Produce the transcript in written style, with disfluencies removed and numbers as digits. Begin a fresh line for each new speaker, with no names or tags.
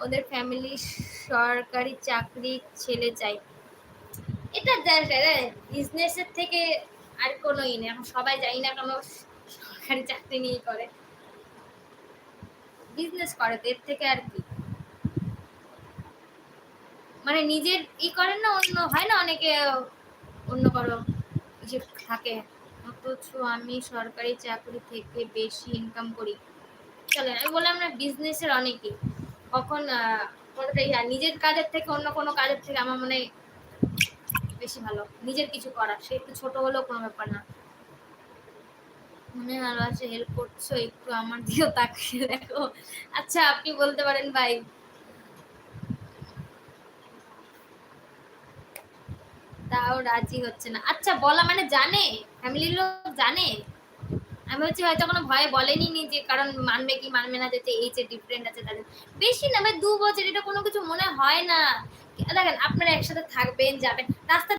ওদের ফ্যামিলি সরকারি চাকরি ছেলে চাই। এটা বিজনেসের থেকে আর কোনো ই নেই, এখন সবাই জানি না কোনো সরকারি চাকরি নিয়ে করে, বিজনেস করে তো এর থেকে আর কি। মানে নিজের ই করেন না, অন্য হয় না অনেকে অন্য করো যে থাকে, অথচ আমি সরকারি চাকরি থেকে বেশি ইনকাম করি। চলেন আমি বললাম না বিজনেসের অনেকই, কখন কোনটাই নিজের কাজের থেকে অন্য কোনো কাজের থেকে আমার মনে হয় বেশি ভালো নিজের কিছু করা, সে একটু ছোট হলেও কোনো ব্যাপার না। মনে ভালো আছে, হেল্প করছো, একটু আমার দিকেও তাকিয়ে দেখো। আচ্ছা আপনি বলতে পারেন ভাই। তাও রাজি হচ্ছে না, আচ্ছা বলা মানে জানে, ফ্যামিলির লোক জানে। আমি হচ্ছে হয়তো কোনো ভয়ে বলেনি নিজে, কারণ মানবে কি মানবে না, যেতে এই যে ডিফারেন্ট আছে তাদের বেশি না ভাই 2 বছর, এটা কোনো কিছু মনে হয় না। দেখেন আপনারা একসাথে থাকবেন যাবেন রাস্তা